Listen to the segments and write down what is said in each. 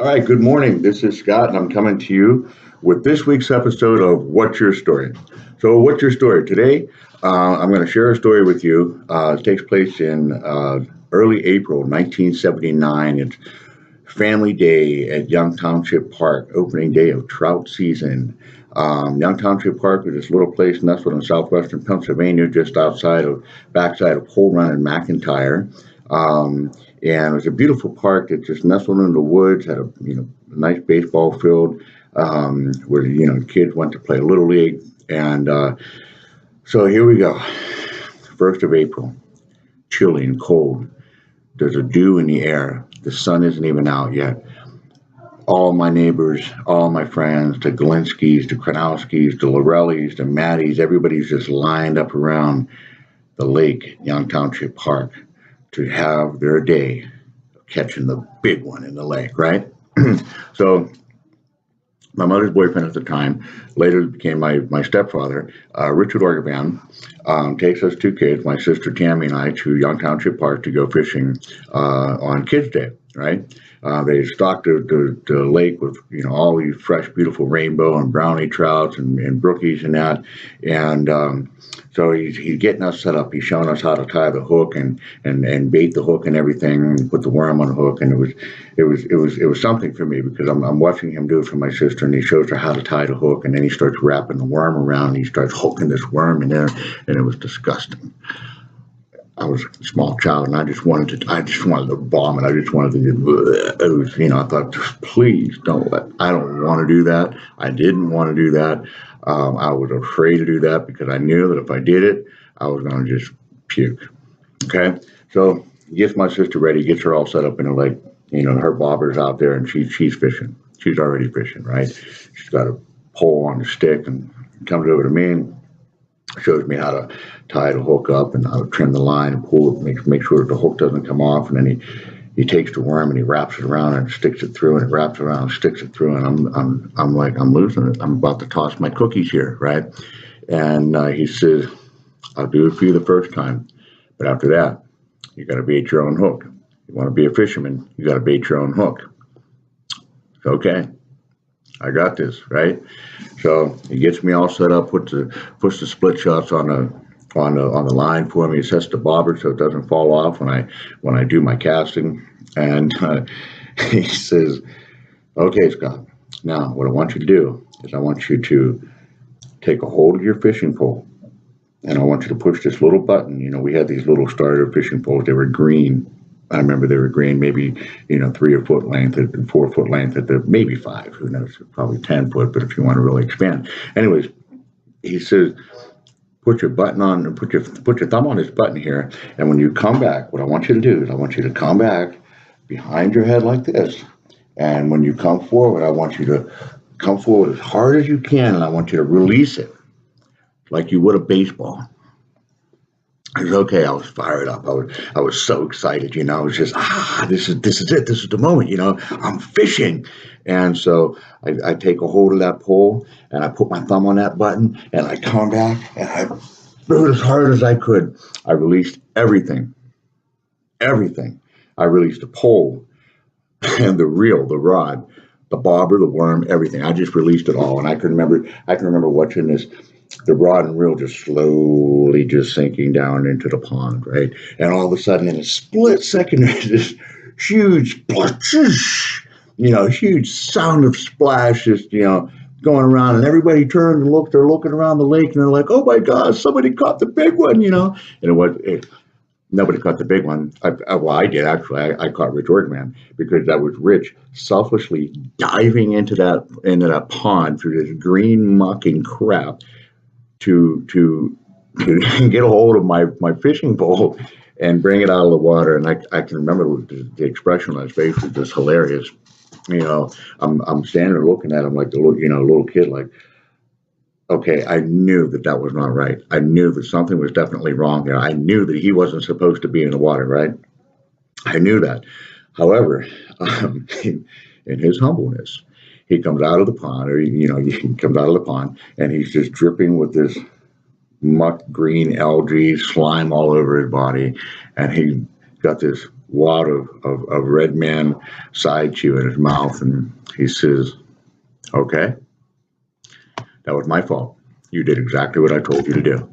All right, good morning. This is Scott, and I'm coming to you with this week's episode of What's Your Story? So, what's your story? Today, I'm going to share a story with you. It takes place in early April 1979. It's Family Day at Young Township Park, opening day of trout season. Young Township Park is this little place nestled in southwestern Pennsylvania, just backside of Cold Run and McIntyre. And it was a beautiful park that just nestled in the woods, had a nice baseball field where kids went to play little league. And so here we go, 1st of April, chilly and cold. There's a dew in the air. The sun isn't even out yet. All my neighbors, all my friends, the Galinskis, the Kranowskis, the Lorellis, the Maddies, everybody's just lined up around the lake, Young Township Park, to have their day of catching the big one in the lake, right? So my mother's boyfriend at the time, later became my stepfather, Richard Orgavan, takes us two kids, my sister Tammy and I, to Young Township Park to go fishing on Kids Day, right? They stocked the lake with all these fresh, beautiful rainbow and brownie trouts and brookies and that, and so he's getting us set up. He's showing us how to tie the hook and bait the hook and everything, and put the worm on the hook, and it was something for me because I'm watching him do it for my sister, and he shows her how to tie the hook, and then he starts wrapping the worm around, and he starts hooking this worm in there, and it was disgusting. I was a small child, and I just wanted to vomit. I just wanted to. It was, I thought, please don't I don't want to do that. I didn't want to do that. I was afraid to do that because I knew that if I did it, I was going to just puke. Okay, so he gets my sister ready, gets her all set up in the lake. Her bobber's out there, and she's fishing. She's already fishing, right? She's got a pole on the stick, and comes over to me and shows me how to tie the hook up and how to trim the line and pull it, make sure the hook doesn't come off. And then he takes the worm and he wraps it around and sticks it through, and it wraps around and sticks it through. And I'm like, I'm losing it. I'm about to toss my cookies here, right? And he says, I'll do it for you the first time, but after that, you got to bait your own hook. You want to be a fisherman, you got to bait your own hook. Okay, I got this, right? So he gets me all set up, puts the split shots on the line for me. He sets the bobber so it doesn't fall off when I do my casting. And he says, "Okay, Scott. Now what I want you to do is I want you to take a hold of your fishing pole, and I want you to push this little button. We had these little starter fishing poles. They were green. I remember they were green, maybe 3 or 4 foot length, and 4 foot length at the maybe 5. Who knows? Probably 10 foot. But if you want to really expand, anyways, he says, put your button on, put your thumb on this button here, and when you come back, what I want you to do is I want you to come back behind your head like this, and when you come forward, I want you to come forward as hard as you can, and I want you to release it like you would a baseball." I was okay. I was fired up. I was so excited. I was just this is it. This is the moment. I'm fishing, and so I take a hold of that pole and I put my thumb on that button and I come back and I threw it as hard as I could. I released everything. I released the pole and the reel, the rod, the bobber, the worm, everything. I just released it all, and I can remember watching the rod and reel just slowly just sinking down into the pond, right? And all of a sudden, in a split second, there's this huge splash, huge sound of splash, just going around, and everybody turned and looked. They're looking around the lake, and they're like, "Oh my gosh, somebody caught the big one!" And nobody caught the big one. I did actually. I caught Rich Orgman because that was Rich selfishly diving into that pond through this green muck and crap to get a hold of my fishing pole and bring it out of the water. And I can remember the expression on his face was just hilarious. I'm standing there looking at him like the little kid, like, okay, I knew that was not right. I knew that something was definitely wrong there. I knew that he wasn't supposed to be in the water, right? I knew that. However, in his humbleness, he comes out of the pond, he comes out of the pond, and he's just dripping with this muck, green algae, slime all over his body, and he got this wad of Red Man side chew in his mouth, and he says, "Okay, that was my fault. You did exactly what I told you to do."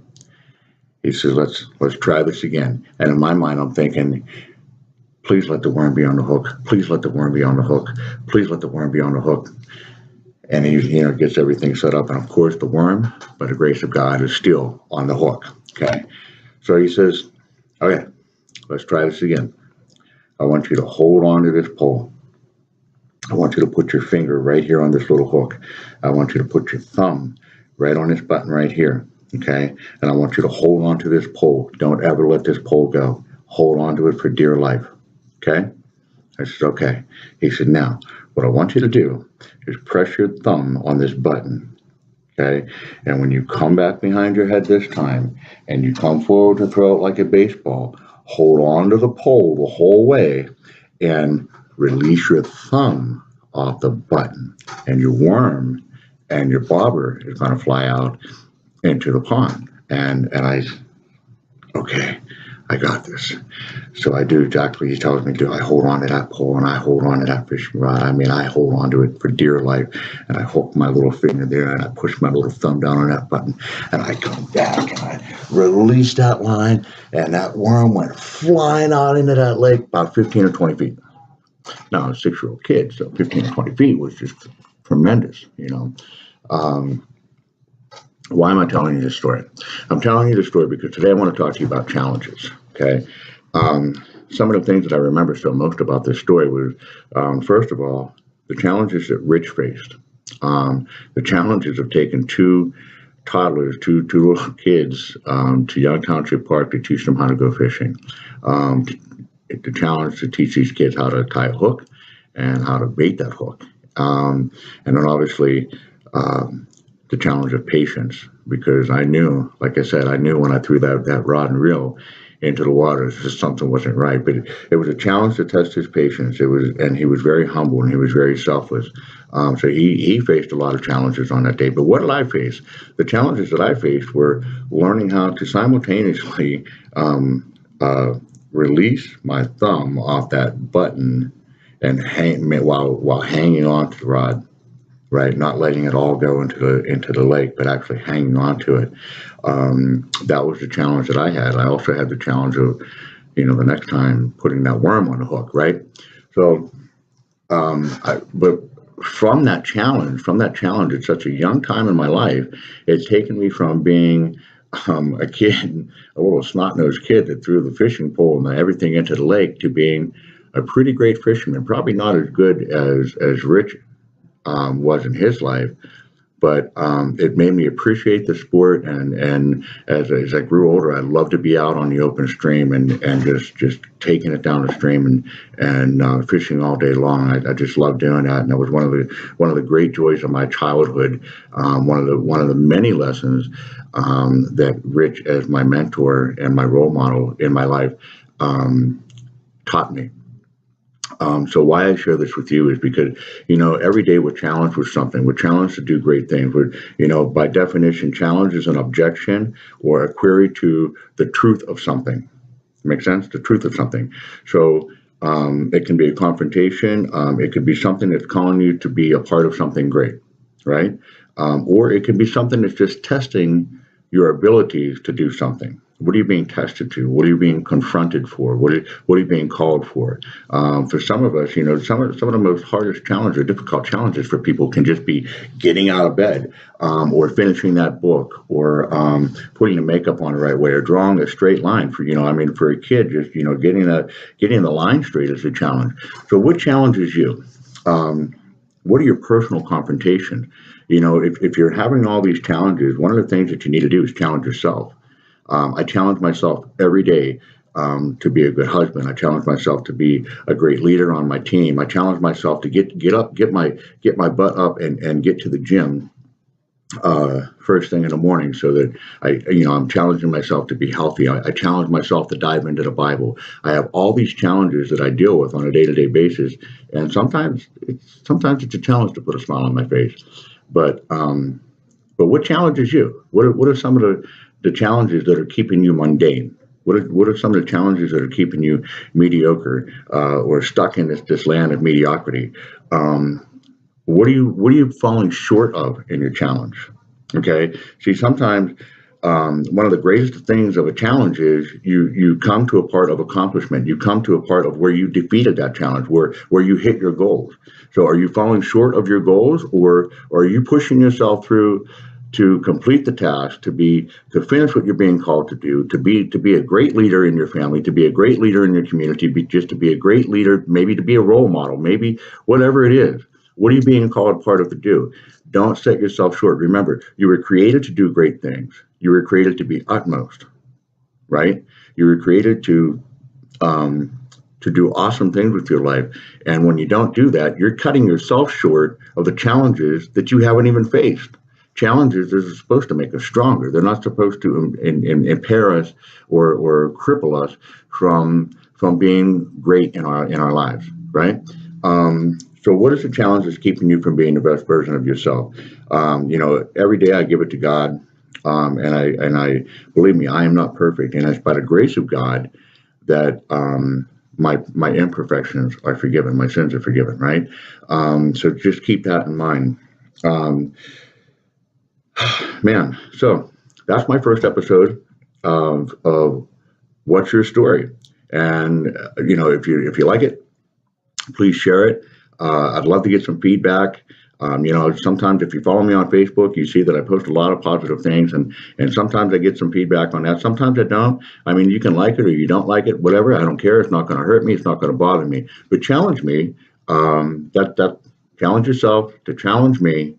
He says, "Let's try this again." And in my mind, I'm thinking, "Please let the worm be on the hook. Please let the worm be on the hook. Please let the worm be on the hook." And he, gets everything set up, and of course, the worm, by the grace of God, is still on the hook. Okay, so he says, "Okay, let's try this again. I want you to hold on to this pole. I want you to put your finger right here on this little hook. I want you to put your thumb right on this button right here. Okay, and I want you to hold on to this pole. Don't ever let this pole go. Hold on to it for dear life." Okay. I said, "Okay." He said, "Now, what I want you to do is press your thumb on this button, okay? And when you come back behind your head this time and you come forward to throw it like a baseball, hold on to the pole the whole way and release your thumb off the button, and your worm and your bobber is going to fly out into the pond." And I, okay, I got this. So I do exactly what he tells me to do. I hold on to that pole and I hold on to that fishing rod. I mean, I hold on to it for dear life, and I hook my little finger there and I push my little thumb down on that button, and I come back and I release that line, and that worm went flying out into that lake about 15 or 20 feet. Now, I'm a 6-year-old kid, so 15 or 20 feet was just tremendous, Why am I telling you this story? I'm telling you this story because today I want to talk to you about challenges, okay? Some of the things that I remember so most about this story was, first of all, the challenges that Rich faced. The challenges of taking two toddlers, two little kids, to Young Township Park to teach them how to go fishing. The challenge to teach these kids how to tie a hook and how to bait that hook. And then obviously, the challenge of patience, because I knew, like I said, I knew when I threw that rod and reel into the water, just something wasn't right. But it was a challenge to test his patience. And he was very humble and he was very selfless. So he faced a lot of challenges on that day. But what did I face? The challenges that I faced were learning how to simultaneously release my thumb off that button and while hanging on to the rod. Right, not letting it all go into the lake, but actually hanging on to it. That was the challenge that I had. I also had the challenge of, the next time putting that worm on the hook. Right. So, but from that challenge at such a young time in my life, it's taken me from being a kid, a little snot-nosed kid that threw the fishing pole and everything into the lake, to being a pretty great fisherman. Probably not as good as Rich was in his life, but it made me appreciate the sport. And as I grew older, I loved to be out on the open stream and just taking it down the stream and fishing all day long. I just loved doing that, and that was one of the great joys of my childhood. One of the many lessons that Rich, as my mentor and my role model in my life, taught me. So why I share this with you is because, every day we're challenged with something. We're challenged to do great things. By definition, challenge is an objection or a query to the truth of something. Make sense? The truth of something. So it can be a confrontation. It could be something that's calling you to be a part of something great, right? Or it can be something that's just testing your abilities to do something. What are you being tested to? What are you being confronted for? What are you being called for? For some of us, some of the most hardest challenges, difficult challenges for people can just be getting out of bed, or finishing that book, or putting the makeup on the right way, or drawing a straight line. For a kid, just getting the line straight is a challenge. So what challenges you? What are your personal confrontations? If you're having all these challenges, one of the things that you need to do is challenge yourself. I challenge myself every day to be a good husband. I challenge myself to be a great leader on my team. I challenge myself to get up, get my butt up and get to the gym first thing in the morning, so that I'm challenging myself to be healthy. I challenge myself to dive into the Bible. I have all these challenges that I deal with on a day-to-day basis, and sometimes it's a challenge to put a smile on my face. But what challenges you? What are some of the challenges that are keeping you mundane? What are some of the challenges that are keeping you mediocre or stuck in this land of mediocrity? What are you falling short of in your challenge? Okay. See, sometimes one of the greatest things of a challenge is you come to a part of accomplishment. You come to a part of where you defeated that challenge, where you hit your goals. So, are you falling short of your goals, or are you pushing yourself through to complete the task, to finish what you're being called to do, to be a great leader in your family, to be a great leader in your community, just to be a great leader, maybe to be a role model, maybe whatever it is. What are you being called part of to do? Don't set yourself short. Remember, you were created to do great things. You were created to be utmost, right? You were created to do awesome things with your life. And when you don't do that, you're cutting yourself short of the challenges that you haven't even faced. Challenges are supposed to make us stronger. They're not supposed to impair us or cripple us from being great in our lives, right? So what is the challenge that's keeping you from being the best version of yourself? Every day I give it to God, and I believe me, I am not perfect, and it's by the grace of God that my imperfections are forgiven, my sins are forgiven, right? So just keep that in mind. Man, so that's my first episode of What's Your Story? And if you like it, please share it. I'd love to get some feedback. Sometimes if you follow me on Facebook, you see that I post a lot of positive things, and sometimes I get some feedback on that. Sometimes I don't. I mean, you can like it or you don't like it, whatever. I don't care. It's not going to hurt me. It's not going to bother me. But challenge me. Challenge yourself to challenge me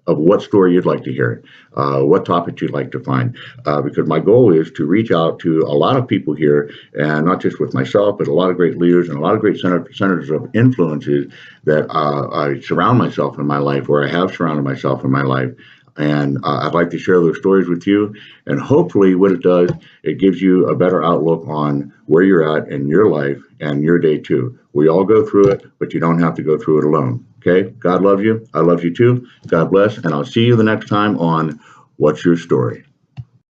of what story you'd like to hear, what topics you'd like to find, because my goal is to reach out to a lot of people here, and not just with myself, but a lot of great leaders and a lot of great centers of influences that I surround myself in my life, or I have surrounded myself in my life. And I'd like to share those stories with you. And hopefully what it does, it gives you a better outlook on where you're at in your life and your day too. We all go through it, but you don't have to go through it alone. Okay? God loves you. I love you too. God bless. And I'll see you the next time on What's Your Story?